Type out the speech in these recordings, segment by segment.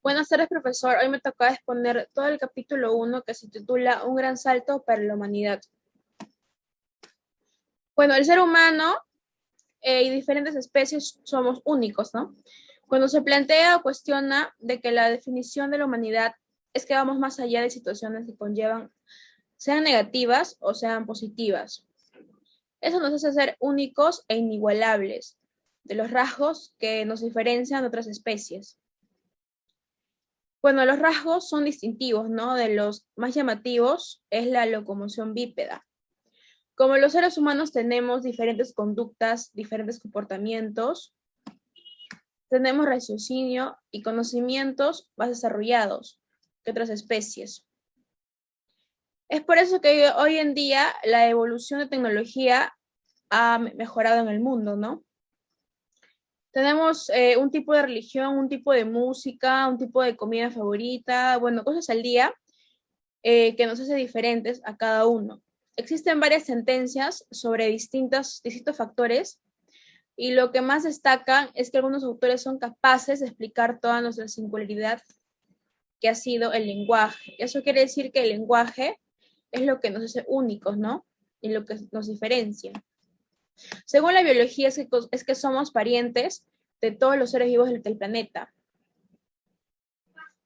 Buenas tardes, profesor. Hoy me toca exponer todo el capítulo 1 que se titula Un gran salto para la humanidad. Bueno, el ser humano y diferentes especies somos únicos, ¿no? Cuando se plantea o cuestiona de que la definición de la humanidad es que vamos más allá de situaciones que conllevan, sean negativas o sean positivas. Eso nos hace ser únicos e inigualables, de los rasgos que nos diferencian de otras especies. Bueno, los rasgos son distintivos, ¿no? De los más llamativos es la locomoción bípeda. Como los seres humanos tenemos diferentes conductas, diferentes comportamientos, tenemos raciocinio y conocimientos más desarrollados que otras especies. Es por eso que hoy en día la evolución de tecnología ha mejorado en el mundo, ¿no? Tenemos un tipo de religión, un tipo de música, un tipo de comida favorita, bueno, cosas al día que nos hace diferentes a cada uno. Existen varias sentencias sobre distintos factores y lo que más destacan es que algunos autores son capaces de explicar toda nuestra singularidad que ha sido el lenguaje. Eso quiere decir que el lenguaje es lo que nos hace únicos, ¿no? Y lo que nos diferencia. Según la biología es que somos parientes de todos los seres vivos del planeta.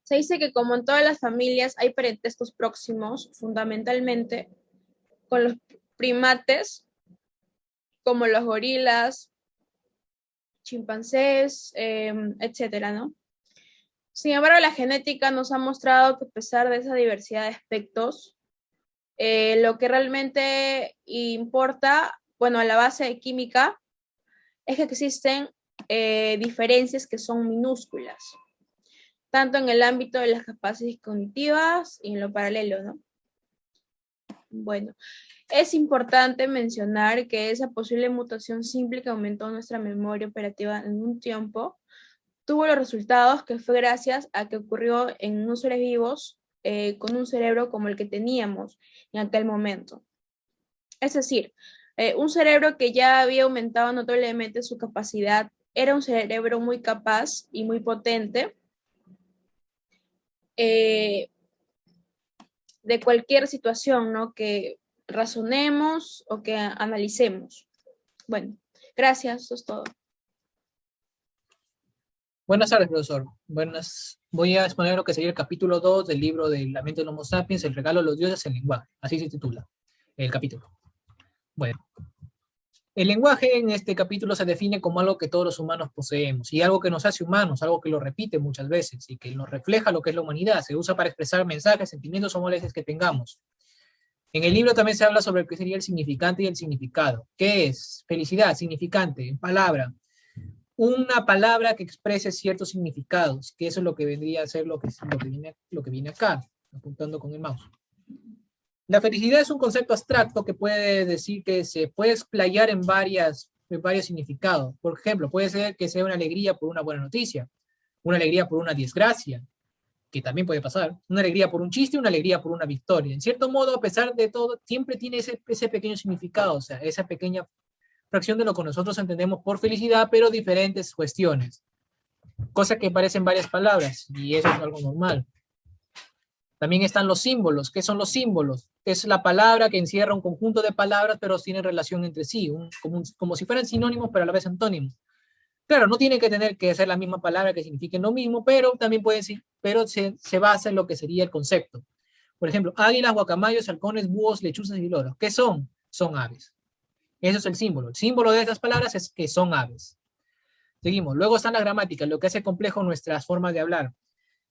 Se dice que como en todas las familias hay parentescos próximos, fundamentalmente con los primates, como los gorilas, chimpancés, etcétera, ¿no? Sin embargo, la genética nos ha mostrado que a pesar de esa diversidad de aspectos, lo que realmente importa, bueno, a la base de química, es que existen diferencias que son minúsculas, tanto en el ámbito de las capacidades cognitivas y en lo paralelo, ¿no? Bueno, es importante mencionar que esa posible mutación simple que aumentó nuestra memoria operativa en un tiempo, tuvo los resultados que fue gracias a que ocurrió en unos seres vivos con un cerebro como el que teníamos en aquel momento. Es decir, un cerebro que ya había aumentado notablemente su capacidad, era un cerebro muy capaz y muy potente de cualquier situación, ¿no? Que razonemos o que analicemos. Bueno, gracias, eso es todo. Buenas tardes, profesor. Voy a exponer lo que sería el capítulo 2 del libro de La mente del Homo sapiens, el regalo de los dioses, el lenguaje. Así se titula el capítulo. Bueno, el lenguaje en este capítulo se define como algo que todos los humanos poseemos y algo que nos hace humanos, algo que lo repite muchas veces y que nos refleja lo que es la humanidad. Se usa para expresar mensajes, sentimientos o molestias que tengamos. En el libro también se habla sobre lo que sería el significante y el significado. ¿Qué es? Felicidad, significante, en palabra. Una palabra que exprese ciertos significados, que eso es lo que vendría a ser lo que viene acá, apuntando con el mouse. La felicidad es un concepto abstracto que puede decir que se puede explayar en varios significados. Por ejemplo, puede ser que sea una alegría por una buena noticia, una alegría por una desgracia, que también puede pasar, una alegría por un chiste, una alegría por una victoria. En cierto modo, a pesar de todo, siempre tiene ese pequeño significado, o sea, esa pequeña fracción de lo que nosotros entendemos por felicidad, pero diferentes cuestiones. Cosas que parecen varias palabras, y eso es algo normal. También están los símbolos. ¿Qué son los símbolos? Es la palabra que encierra un conjunto de palabras, pero tienen relación entre sí, como si fueran sinónimos, pero a la vez antónimos. Claro, no tiene que tener que ser la misma palabra que signifiquen lo mismo, pero también pueden ser, pero se basa en lo que sería el concepto. Por ejemplo, águilas, guacamayos, halcones, búhos, lechuzas y loros. ¿Qué son? Son aves. Eso es el símbolo. El símbolo de estas palabras es que son aves. Seguimos. Luego están las gramáticas, lo que hace complejo nuestras formas de hablar.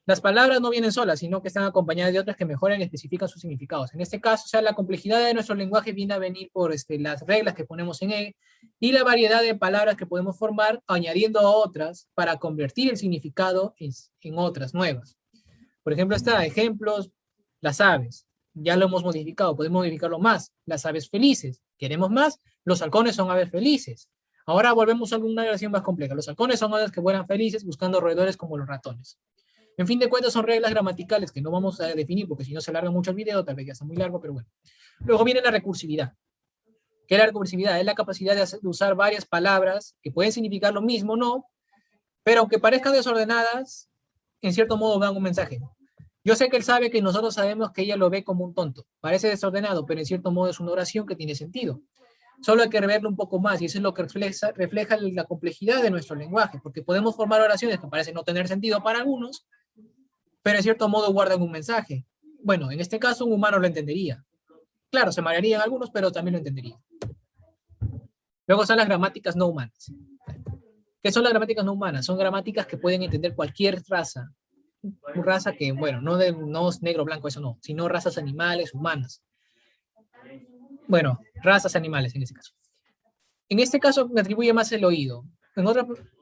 Las palabras no vienen solas, sino que están acompañadas de otras que mejoran y especifican sus significados. En este caso, o sea, la complejidad de nuestro lenguaje viene a venir por las reglas que ponemos en él y la variedad de palabras que podemos formar añadiendo a otras para convertir el significado en otras nuevas. Por ejemplo, está ejemplos, las aves. Ya lo hemos modificado, podemos modificarlo más. Las aves felices. ¿Queremos más? Los halcones son aves felices. Ahora volvemos a una relación más compleja. Los halcones son aves que vuelan felices buscando roedores como los ratones. En fin de cuentas son reglas gramaticales que no vamos a definir porque si no se alarga mucho el video, tal vez ya está muy largo, pero bueno. Luego viene la recursividad. ¿Qué es la recursividad? Es la capacidad de usar varias palabras que pueden significar lo mismo, ¿no? Pero aunque parezcan desordenadas, en cierto modo dan un mensaje. Yo sé que él sabe que nosotros sabemos que ella lo ve como un tonto. Parece desordenado, pero en cierto modo es una oración que tiene sentido. Solo hay que verlo un poco más y eso es lo que refleja la complejidad de nuestro lenguaje, porque podemos formar oraciones que parecen no tener sentido para algunos, pero en cierto modo guardan un mensaje. Bueno, en este caso un humano lo entendería. Claro, se marearían algunos, pero también lo entendería. Luego están las gramáticas no humanas. ¿Qué son las gramáticas no humanas? Son gramáticas que pueden entender cualquier raza. Una raza que, bueno, no es negro, blanco, eso no, sino razas animales, humanas. Bueno, razas animales en este caso. En este caso me atribuye más el oído.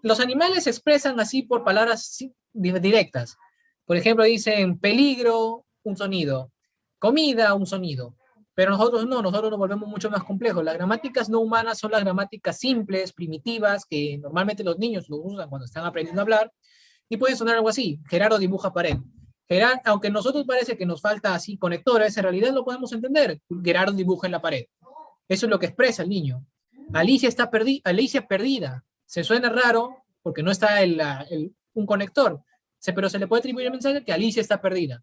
Los animales se expresan así por palabras directas. Por ejemplo, dicen peligro, un sonido, comida, un sonido. Pero nosotros no, nosotros nos volvemos mucho más complejos. Las gramáticas no humanas son las gramáticas simples, primitivas, que normalmente los niños lo usan cuando están aprendiendo a hablar, y puede sonar algo así. Gerardo dibuja pared. Aunque a nosotros parece que nos falta así conectores, en realidad lo podemos entender. Gerardo dibuja en la pared. Eso es lo que expresa el niño. Alicia perdida. Se suena raro porque no está un conector, pero se le puede atribuir el mensaje que Alicia está perdida.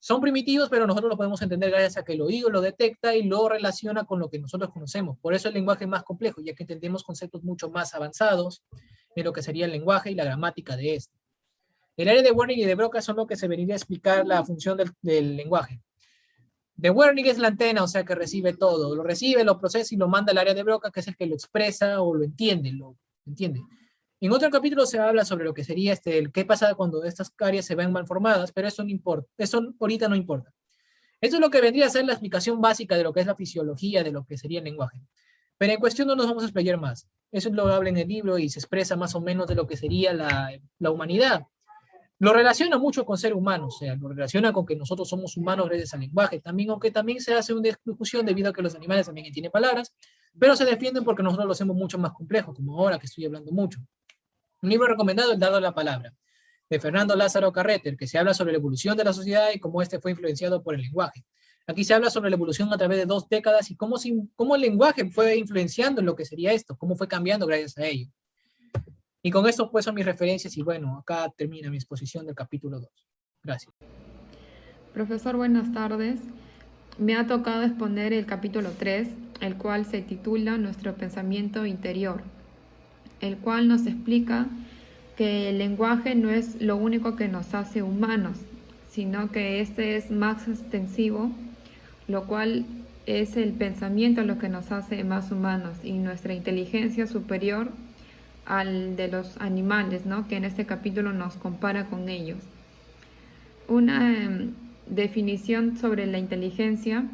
Son primitivos, pero nosotros lo podemos entender gracias a que el oído lo detecta y lo relaciona con lo que nosotros conocemos. Por eso el lenguaje es más complejo, ya que entendemos conceptos mucho más avanzados de lo que sería el lenguaje y la gramática de este. El área de Wernicke y de Broca son lo que se vendría a explicar la función del lenguaje. De Wernicke es la antena, o sea que recibe todo. Lo recibe, lo procesa y lo manda al área de Broca, que es el que lo expresa o lo entiende. En otro capítulo se habla sobre lo que sería el qué pasa cuando estas áreas se ven mal formadas, pero eso no importa. Eso ahorita no importa. Esto es lo que vendría a ser la explicación básica de lo que es la fisiología de lo que sería el lenguaje. Pero en cuestión no nos vamos a explayar más. Eso es lo que habla en el libro y se expresa más o menos de lo que sería la humanidad. Lo relaciona mucho con ser humano, o sea, lo relaciona con que nosotros somos humanos gracias al lenguaje, también, aunque también se hace una discusión debido a que los animales también tienen palabras, pero se defienden porque nosotros lo hacemos mucho más complejo, como ahora que estoy hablando mucho. Un libro recomendado, El Dardo de la Palabra, de Fernando Lázaro Carreter, que se habla sobre la evolución de la sociedad y cómo este fue influenciado por el lenguaje. Aquí se habla sobre la evolución a través de 2 décadas y cómo el lenguaje fue influenciando en lo que sería esto, cómo fue cambiando gracias a ello. Y con esto pues son mis referencias y bueno, acá termina mi exposición del capítulo 2. Gracias. Profesor, buenas tardes. Me ha tocado exponer el capítulo 3, el cual se titula Nuestro pensamiento interior, el cual nos explica que el lenguaje no es lo único que nos hace humanos, sino que este es más extensivo, lo cual es el pensamiento lo que nos hace más humanos y nuestra inteligencia superior al de los animales, ¿no? Que en este capítulo nos compara con ellos. Una definición sobre la inteligencia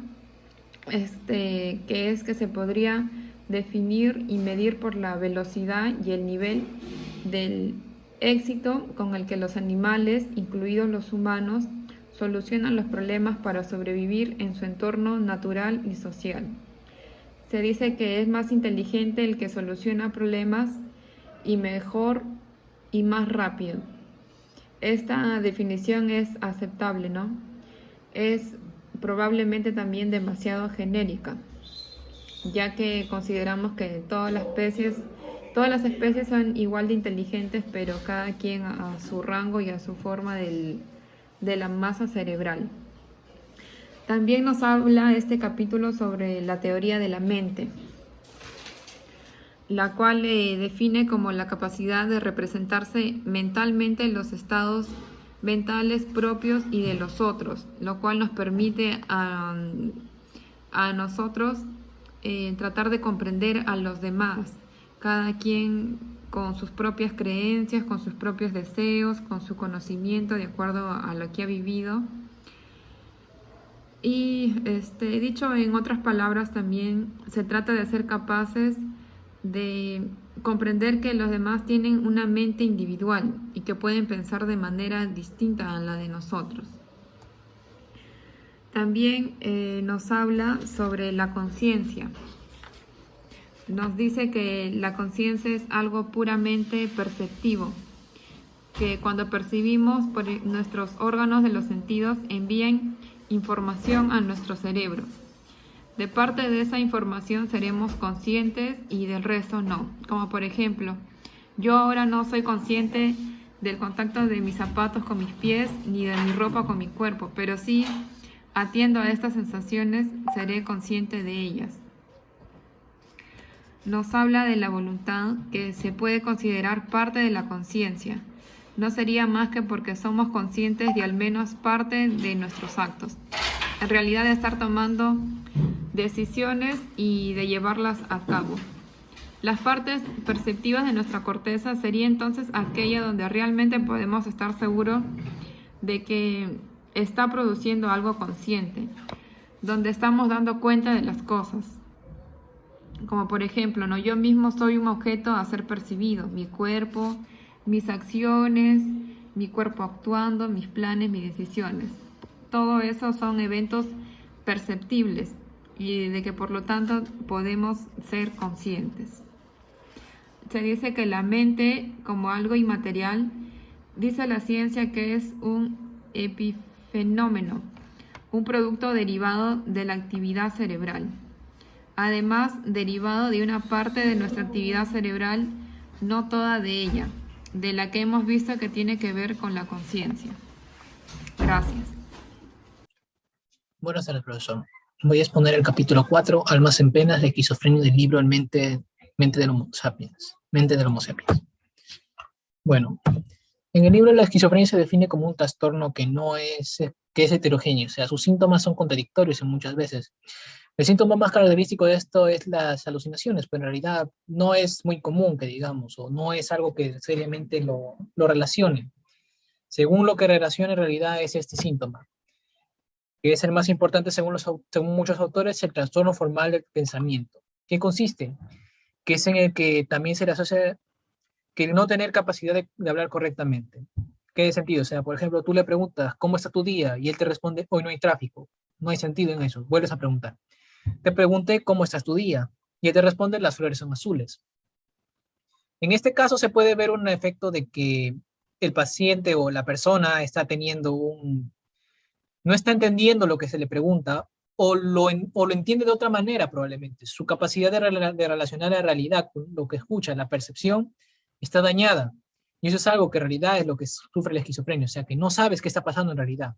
que es que se podría definir y medir por la velocidad y el nivel del éxito con el que los animales, incluidos los humanos, solucionan los problemas para sobrevivir en su entorno natural y social. Se dice que es más inteligente el que soluciona problemas y mejor y más rápido. Esta definición es aceptable, ¿no? Es probablemente también demasiado genérica, ya que consideramos que todas las especies son igual de inteligentes, pero cada quien a su rango y a su forma de la masa cerebral. También nos habla este capítulo sobre la teoría de la mente, la cual define como la capacidad de representarse mentalmente los estados mentales propios y de los otros, lo cual nos permite a nosotros tratar de comprender a los demás, cada quien con sus propias creencias, con sus propios deseos, con su conocimiento de acuerdo a lo que ha vivido. Y dicho en otras palabras, también se trata de ser capaces de comprender que los demás tienen una mente individual y que pueden pensar de manera distinta a la de nosotros. También nos habla sobre la conciencia. Nos dice que la conciencia es algo puramente perceptivo, que cuando percibimos por nuestros órganos de los sentidos envían información a nuestro cerebro. De parte de esa información seremos conscientes y del resto no. Como por ejemplo, yo ahora no soy consciente del contacto de mis zapatos con mis pies, ni de mi ropa con mi cuerpo, pero sí atiendo a estas sensaciones, seré consciente de ellas. Nos habla de la voluntad, que se puede considerar parte de la conciencia. No sería más que porque somos conscientes de al menos parte de nuestros actos. En realidad, de estar tomando decisiones y de llevarlas a cabo. Las partes perceptivas de nuestra corteza sería entonces aquella donde realmente podemos estar seguros de que está produciendo algo consciente, donde estamos dando cuenta de las cosas. Como por ejemplo, ¿no? Yo mismo soy un objeto a ser percibido, mi cuerpo, mis acciones, mi cuerpo actuando, mis planes, mis decisiones. Todo eso son eventos perceptibles y de que por lo tanto podemos ser conscientes. Se dice que la mente, como algo inmaterial, dice la ciencia que es un epifenómeno, un producto derivado de la actividad cerebral. Además, derivado de una parte de nuestra actividad cerebral, no toda de ella, de la que hemos visto que tiene que ver con la conciencia. Gracias. Buenas tardes, profesor. Voy a exponer el capítulo 4, Almas en penas, de esquizofrenia, del libro Mente del Homo Sapiens. Mente del Homo Sapiens. Bueno, en el libro la esquizofrenia se define como un trastorno que es heterogéneo, o sea, sus síntomas son contradictorios en muchas veces. El síntoma más característico de esto es las alucinaciones, pero en realidad no es muy común que digamos, o no es algo que seriamente lo relacione. Según lo que relaciona en realidad es este síntoma, que es el más importante según muchos autores, el trastorno formal del pensamiento. ¿Qué consiste? Que es en el que también se le asocia que no tener capacidad de hablar correctamente. ¿Qué sentido? O sea, por ejemplo, tú le preguntas, ¿cómo está tu día? Y él te responde, hoy no hay tráfico. No hay sentido en eso. Vuelves a preguntar. Te pregunté, ¿cómo estás tu día? Y él te responde, las flores son azules. En este caso se puede ver un efecto de que el paciente o la persona está teniendo no está entendiendo lo que se le pregunta o lo entiende de otra manera probablemente. Su capacidad de relacionar la realidad con lo que escucha, la percepción, está dañada. Y eso es algo que en realidad es lo que sufre la esquizofrenia, o sea, que no sabes qué está pasando en realidad.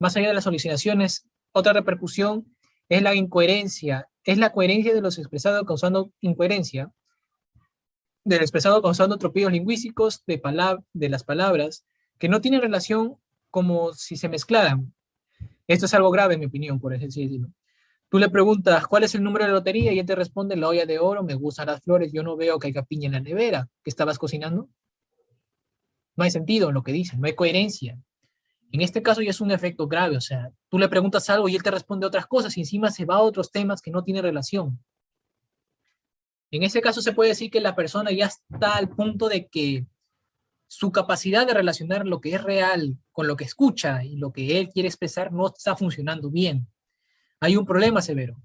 Más allá de las alucinaciones, otra repercusión es la incoherencia, es la coherencia de los expresados causando incoherencia, del expresado causando atropellos lingüísticos de las palabras que no tienen relación como si se mezclaran. Esto es algo grave en mi opinión, por así decirlo. Tú le preguntas, ¿cuál es el número de lotería? Y él te responde, la olla de oro, me gustan las flores, yo no veo que haya piña en la nevera. ¿Qué estabas cocinando? No hay sentido en lo que dicen, no hay coherencia. En este caso ya es un efecto grave, o sea, tú le preguntas algo y él te responde otras cosas y encima se va a otros temas que no tienen relación. En ese caso se puede decir que la persona ya está al punto de que su capacidad de relacionar lo que es real con lo que escucha y lo que él quiere expresar no está funcionando bien. Hay un problema severo.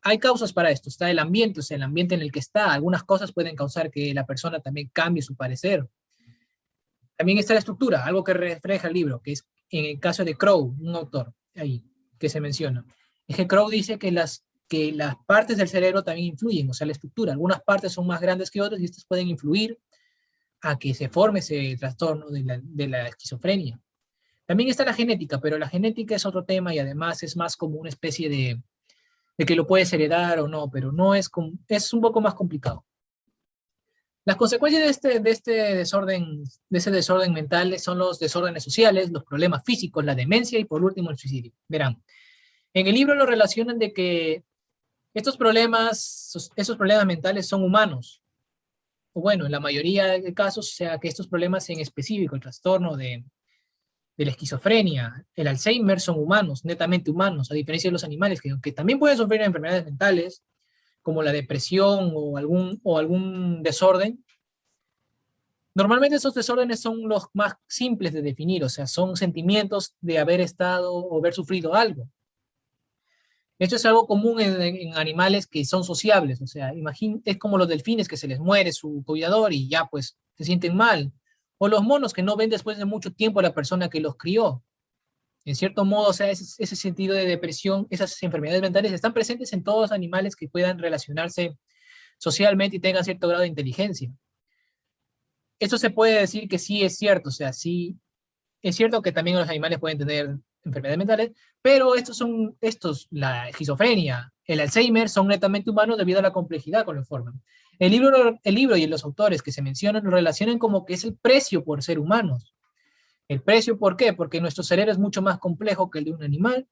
Hay causas para esto. Está el ambiente, o sea, el ambiente en el que está. Algunas cosas pueden causar que la persona también cambie su parecer. También está la estructura, algo que refleja el libro, que es en el caso de Crow, un autor ahí que se menciona. Es que Crow dice que las partes del cerebro también influyen, o sea, la estructura. Algunas partes son más grandes que otras y estas pueden influir a que se forme ese trastorno de la esquizofrenia. También está la genética, pero la genética es otro tema y además es más como una especie de que lo puedes heredar o no, pero no es un poco más complicado. Las consecuencias de ese desorden mental son los desórdenes sociales, los problemas físicos, la demencia y por último el suicidio. Verán, en el libro lo relacionan de que esos problemas mentales son humanos. O bueno, en la mayoría de casos, o sea, que estos problemas en específico, el trastorno de la esquizofrenia, el Alzheimer son humanos, netamente humanos, a diferencia de los animales, que aunque también pueden sufrir enfermedades mentales, como la depresión o algún desorden, normalmente esos desórdenes son los más simples de definir, o sea, son sentimientos de haber estado o haber sufrido algo. Esto es algo común en animales que son sociables, o sea, es como los delfines que se les muere su cuidador y ya pues se sienten mal, o los monos que no ven después de mucho tiempo a la persona que los crió. En cierto modo, o sea, ese sentido de depresión, esas enfermedades mentales están presentes en todos los animales que puedan relacionarse socialmente y tengan cierto grado de inteligencia. esto se puede decir que sí es cierto, o sea, sí es cierto que también los animales pueden tener enfermedades mentales, pero la esquizofrenia, el Alzheimer son netamente humanos debido a la complejidad con lo que forman. El libro y los autores que se mencionan lo relacionan como que es el precio por ser humanos. ¿El precio por qué? Porque nuestro cerebro es mucho más complejo que el de un animal,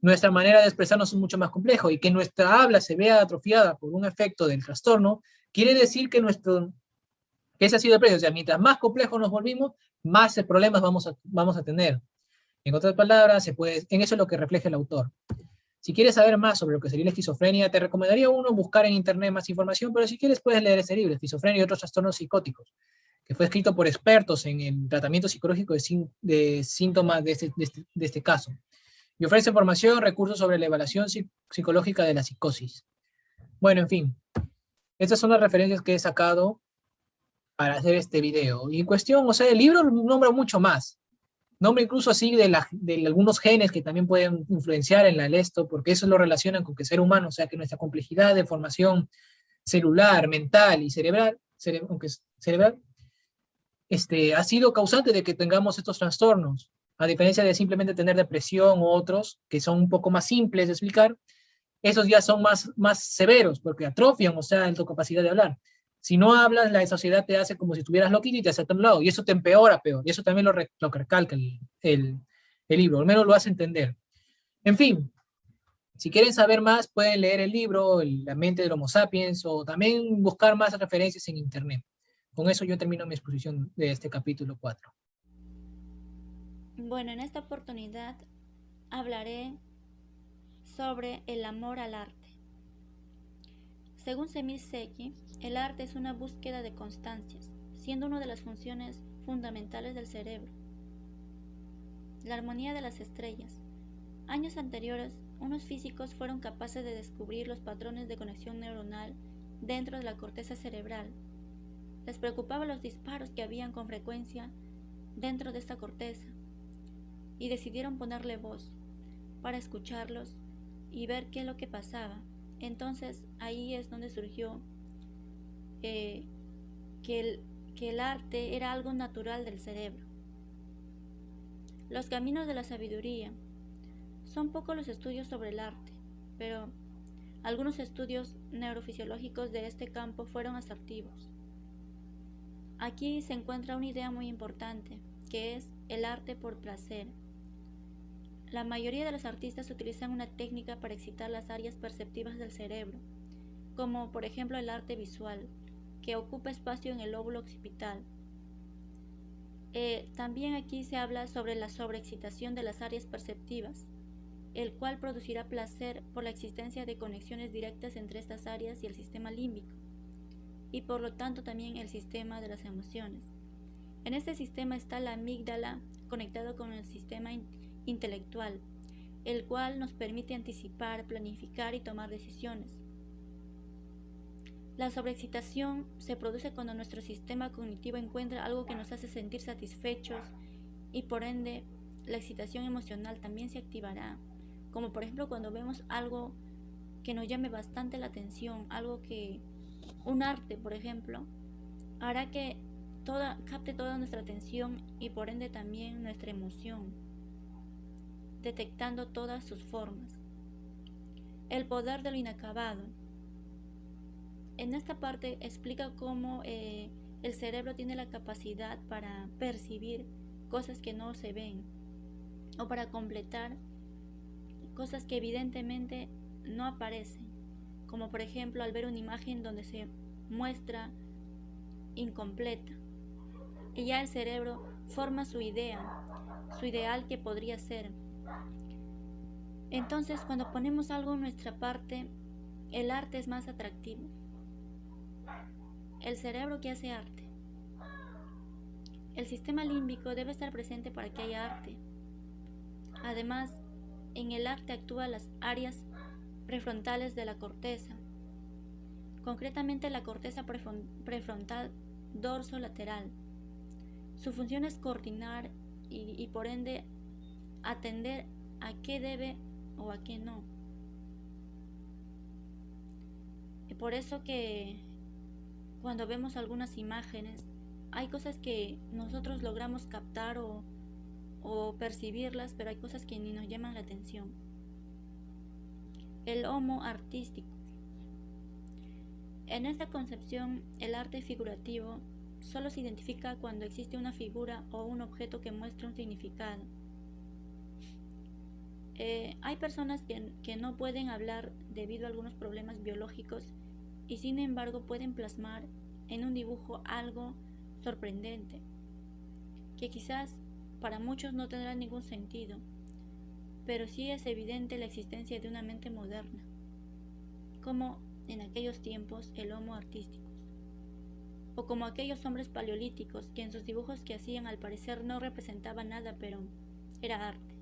nuestra manera de expresarnos es mucho más complejo y que nuestra habla se vea atrofiada por un efecto del trastorno, quiere decir que ese ha sido el precio. O sea, mientras más complejos nos volvimos, más problemas vamos a tener. En otras palabras, en eso es lo que refleja el autor. Si quieres saber más sobre lo que sería la esquizofrenia, te recomendaría uno buscar en internet más información, pero si quieres puedes leer este libro, Esquizofrenia y otros trastornos psicóticos, que fue escrito por expertos en el tratamiento psicológico de síntomas de este caso. Y ofrece información, recursos sobre la evaluación psicológica de la psicosis. Bueno, en fin, estas son las referencias que he sacado para hacer este video. Y en cuestión, o sea, el libro nombra mucho más. Nombra incluso así de algunos genes que también pueden influenciar en esto, porque eso lo relacionan con que ser humano, o sea, que nuestra complejidad de formación celular, mental y cerebral, aunque es cerebral, ha sido causante de que tengamos estos trastornos, a diferencia de simplemente tener depresión u otros que son un poco más simples de explicar. Esos ya son más severos porque atrofian, o sea, tu capacidad de hablar. Si no hablas, la sociedad te hace como si estuvieras loquito y te hace a un lado, y eso te empeora peor, y eso también lo recalca el libro, al menos lo hace entender. En fin, si quieren saber más, pueden leer el libro, La mente del Homo sapiens, o también buscar más referencias en internet. Con eso yo termino mi exposición de este capítulo 4. Bueno, en esta oportunidad hablaré sobre el amor al arte. Según Semir Zeki, el arte es una búsqueda de constancias, siendo una de las funciones fundamentales del cerebro. La armonía de las estrellas. Años anteriores, unos físicos fueron capaces de descubrir los patrones de conexión neuronal dentro de la corteza cerebral. Les preocupaban los disparos que habían con frecuencia dentro de esta corteza y decidieron ponerle voz para escucharlos y ver qué es lo que pasaba. Entonces ahí es donde surgió que el arte era algo natural del cerebro. Los caminos de la sabiduría. Son pocos los estudios sobre el arte, pero algunos estudios neurofisiológicos de este campo fueron asertivos. Aquí se encuentra una idea muy importante, que es el arte por placer. La mayoría de los artistas utilizan una técnica para excitar las áreas perceptivas del cerebro, como por ejemplo el arte visual, que ocupa espacio en el lóbulo occipital. También aquí se habla sobre la sobreexcitación de las áreas perceptivas, el cual producirá placer por la existencia de conexiones directas entre estas áreas y el sistema límbico, y por lo tanto también el sistema de las emociones. En este sistema está la amígdala conectado con el sistema intelectual, el cual nos permite anticipar, planificar y tomar decisiones. La sobreexcitación se produce cuando nuestro sistema cognitivo encuentra algo que nos hace sentir satisfechos y por ende la excitación emocional también se activará, como por ejemplo cuando vemos algo que nos llame bastante la atención, un arte por ejemplo, hará que capte toda nuestra atención y por ende también nuestra emoción, detectando todas sus formas. El poder de lo inacabado. En esta parte explica cómo el cerebro tiene la capacidad para percibir cosas que no se ven o para completar cosas que evidentemente no aparecen, como por ejemplo al ver una imagen donde se muestra incompleta y ya el cerebro forma su idea, su ideal que podría ser. Entonces cuando ponemos algo en nuestra parte, el arte es más atractivo. El cerebro que hace arte. El sistema límbico debe estar presente para que haya arte. Además, en el arte actúan las áreas prefrontales de la corteza, concretamente la corteza prefrontal dorso-lateral. Su función es coordinar y por ende atender a qué debe o a qué no. Y por eso que cuando vemos algunas imágenes hay cosas que nosotros logramos captar o percibirlas, pero hay cosas que ni nos llaman la atención. El homo artístico. En esta concepción, el arte figurativo solo se identifica cuando existe una figura o un objeto que muestre un significado. Hay personas que no pueden hablar debido a algunos problemas biológicos y sin embargo pueden plasmar en un dibujo algo sorprendente, que quizás para muchos no tendrá ningún sentido, pero sí es evidente la existencia de una mente moderna, como en aquellos tiempos el homo artístico, o como aquellos hombres paleolíticos que en sus dibujos que hacían al parecer no representaban nada, pero era arte.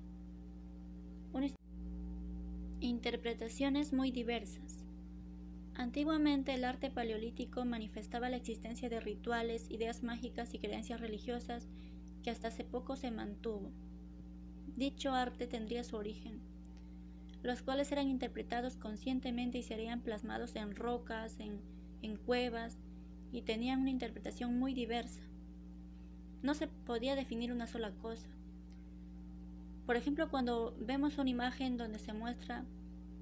Interpretaciones muy diversas. Antiguamente el arte paleolítico manifestaba la existencia de rituales, ideas mágicas y creencias religiosas que hasta hace poco se mantuvo. Dicho arte tendría su origen, los cuales eran interpretados conscientemente y serían plasmados en rocas, en cuevas, y tenían una interpretación muy diversa. No se podía definir una sola cosa. Por ejemplo, cuando vemos una imagen donde se muestra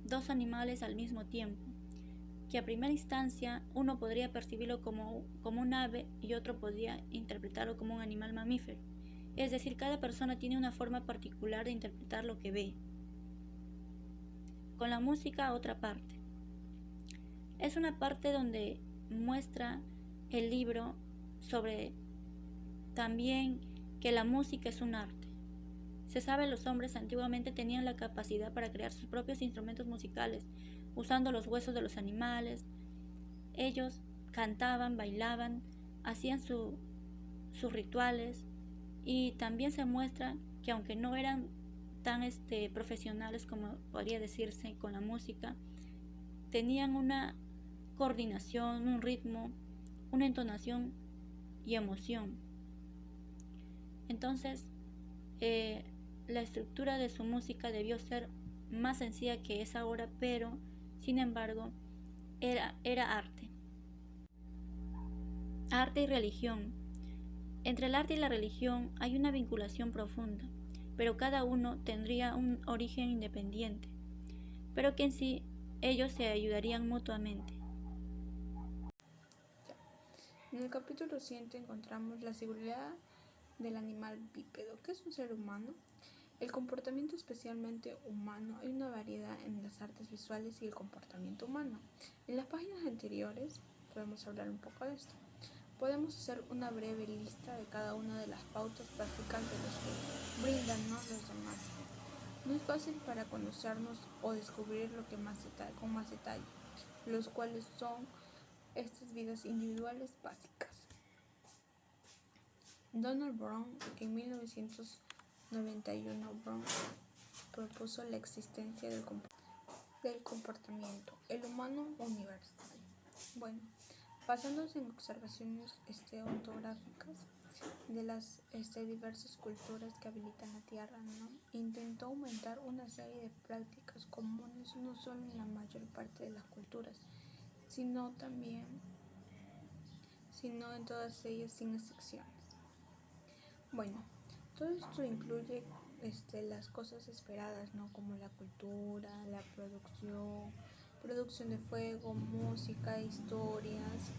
dos animales al mismo tiempo, que a primera instancia uno podría percibirlo como un ave y otro podría interpretarlo como un animal mamífero. Es decir, cada persona tiene una forma particular de interpretar lo que ve. Con la música, otra parte. Es una parte donde muestra el libro sobre también que la música es un arte. Se sabe, los hombres antiguamente tenían la capacidad para crear sus propios instrumentos musicales, usando los huesos de los animales. Ellos cantaban, bailaban, hacían sus rituales, y también se muestra que aunque no eran tan profesionales como podría decirse con la música, tenían una coordinación, un ritmo, una entonación y emoción. Entonces, la estructura de su música debió ser más sencilla que es ahora, pero sin embargo era arte. Arte y religión. Entre el arte y la religión hay una vinculación profunda, pero cada uno tendría un origen independiente, pero que en sí ellos se ayudarían mutuamente. En el capítulo 100 encontramos la seguridad del animal bípedo, que es un ser humano. El comportamiento especialmente humano. Hay una variedad en las artes visuales y el comportamiento humano. En las páginas anteriores podemos hablar un poco de esto. Podemos hacer una breve lista de cada una de las pautas básicas de los que brindan los demás. No es fácil para conocernos o descubrir lo que con más detalle, los cuales son estas vidas individuales básicas. Donald Brown en 1991 propuso la existencia del comportamiento, el humano universal. Bueno, basándose en observaciones ontográficas de las diversas culturas que habitan la Tierra, intentó aumentar una serie de prácticas comunes no solo en la mayor parte de las culturas, sino en todas ellas sin excepciones. Bueno, todo esto incluye las cosas esperadas, como la cultura, la producción de fuego, música, historias,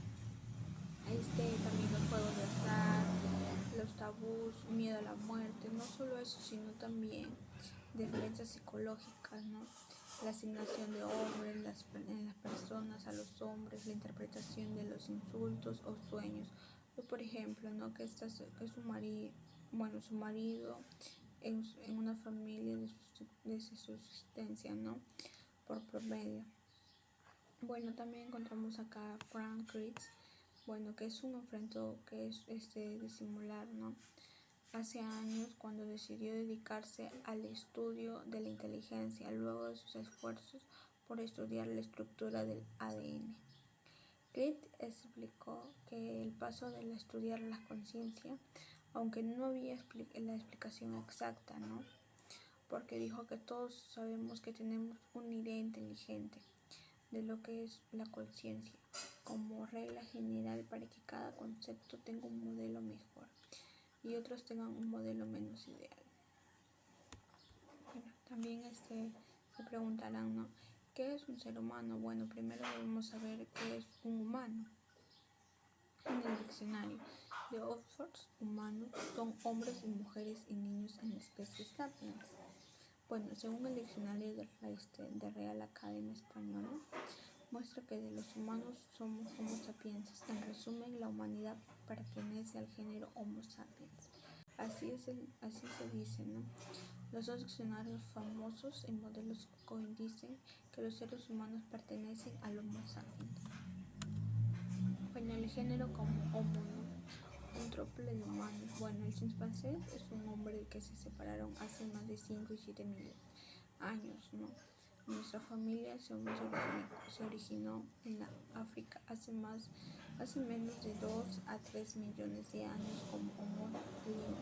también los juegos de azar, los tabús, miedo a la muerte. No solo eso, sino también defensas psicológicas, la asignación de hombres en las personas a los hombres, la interpretación de los insultos o sueños. Por ejemplo, que es su marido en una familia de subsistencia, por promedio. Bueno, también encontramos acá a Frank Ritz, que es un enfrento que es de simular, hace años, cuando decidió dedicarse al estudio de la inteligencia, luego de sus esfuerzos por estudiar la estructura del ADN. Crick explicó que el paso de estudiar la conciencia, aunque no había la explicación exacta, porque dijo que todos sabemos que tenemos una idea inteligente de lo que es la conciencia, como regla general para que cada concepto tenga un modelo mejor y otros tengan un modelo menos ideal. Bueno, también se preguntarán, ¿no? ¿Qué es un ser humano? Bueno, primero debemos saber qué es un humano. En el diccionario de Oxford, humanos son hombres y mujeres y niños en la especie sapiens. Bueno, según el diccionario de Real Academia Española, muestra que de los humanos somos Homo sapiens. En resumen, la humanidad pertenece al género Homo sapiens. Así se dice, ¿no? Los dos diccionarios famosos y modelos coinciden que los seres humanos pertenecen al Homo sapiens. Bueno, el género como Homo, ¿no? Un trópode de humanos. Bueno, el chimpancé es un hombre que se separaron hace más de 5 y 7 mil años, ¿no? Nuestra familia se originó en la África hace menos de 2 a 3 millones de años como Homo habilis.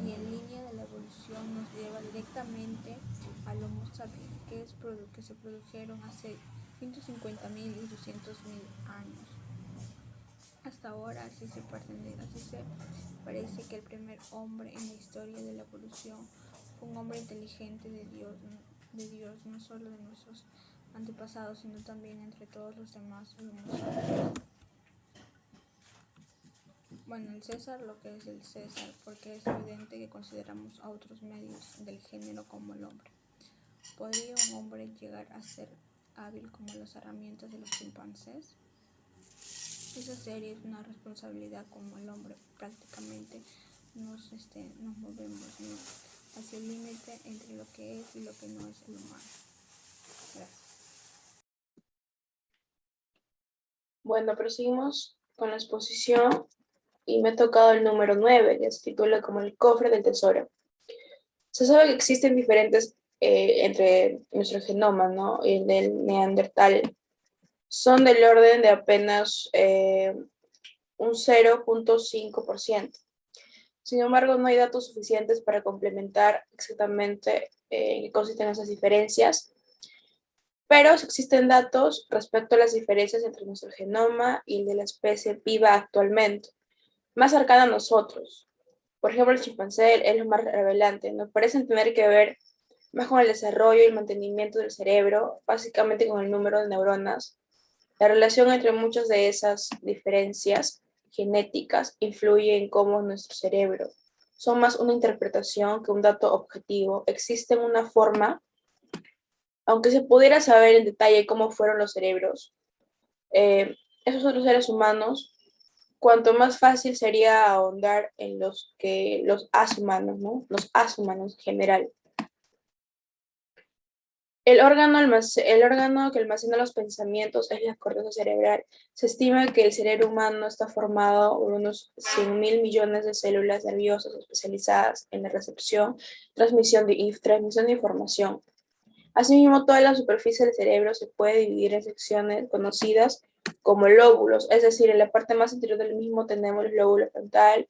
Y en línea de la evolución nos lleva directamente al Homo sapiens, que se produjeron hace 150.000 y 200.000 años. Hasta ahora así se parece que el primer hombre en la historia de la evolución fue un hombre inteligente de Dios, no solo de nuestros antepasados, sino también entre todos los demás humanos. Bueno, el César, lo que es el César, porque es evidente que consideramos a otros medios del género como el hombre. ¿Podría un hombre llegar a ser hábil como las herramientas de los chimpancés? Esa serie es una responsabilidad como el hombre prácticamente nos movemos, ¿no? Hacia el límite entre lo que es y lo que no es el humano. Gracias. Bueno, proseguimos con la exposición y me ha tocado el número 9, que se titula como el cofre del tesoro. Se sabe que existen diferentes entre nuestro genoma, ¿no? Y el del Neandertal. Son del orden de apenas un 0.5%. Sin embargo, no hay datos suficientes para complementar exactamente en qué consisten esas diferencias, pero existen datos respecto a las diferencias entre nuestro genoma y el de la especie viva actualmente, más cercana a nosotros. Por ejemplo, el chimpancé es lo más revelante, nos parecen tener que ver más con el desarrollo y el mantenimiento del cerebro, básicamente con el número de neuronas. La relación entre muchas de esas diferencias genéticas influye en cómo nuestro cerebro. Son más una interpretación que un dato objetivo. Existe una forma, aunque se pudiera saber en detalle cómo fueron los cerebros, esos otros seres humanos, cuanto más fácil sería ahondar en los ashumanos, ¿no? Los ashumanos en general. El órgano que almacena los pensamientos es la corteza cerebral. Se estima que el cerebro humano está formado por unos 100.000 millones de células nerviosas especializadas en la recepción, transmisión de información. Asimismo, toda la superficie del cerebro se puede dividir en secciones conocidas como lóbulos, es decir, en la parte más interior del mismo tenemos el lóbulo frontal,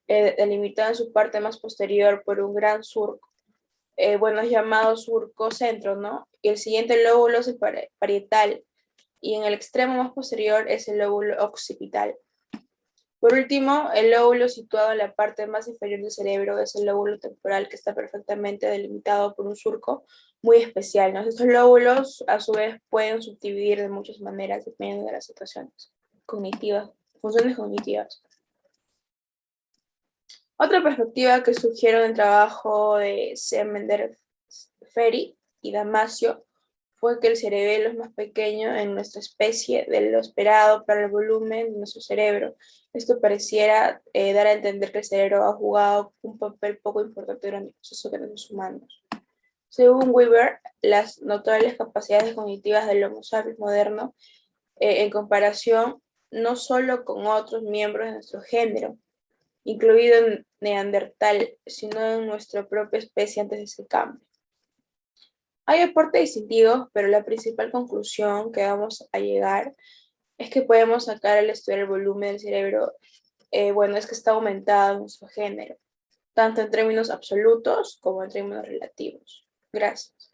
delimitado en su parte más posterior por un gran surco. Es llamado surco centro, ¿no? Y el siguiente lóbulo es el parietal, y en el extremo más posterior es el lóbulo occipital. Por último, el lóbulo situado en la parte más inferior del cerebro es el lóbulo temporal, que está perfectamente delimitado por un surco muy especial, ¿no? Estos lóbulos, a su vez, pueden subdividir de muchas maneras dependiendo de las situaciones cognitivas, funciones cognitivas. Otra perspectiva que surgieron en el trabajo de Semender Ferri y Damasio fue que el cerebelo es más pequeño en nuestra especie de lo esperado para el volumen de nuestro cerebro. Esto pareciera dar a entender que el cerebro ha jugado un papel poco importante durante el proceso de los humanos. Según Weber, las notables capacidades cognitivas del Homo sapiens moderno, en comparación no solo con otros miembros de nuestro género, incluido en Neandertal, sino en nuestra propia especie antes de ese cambio. Hay aportes distintivos, pero la principal conclusión que vamos a llegar es que podemos sacar al estudiar el volumen del cerebro, es que está aumentado en nuestro género, tanto en términos absolutos como en términos relativos. Gracias.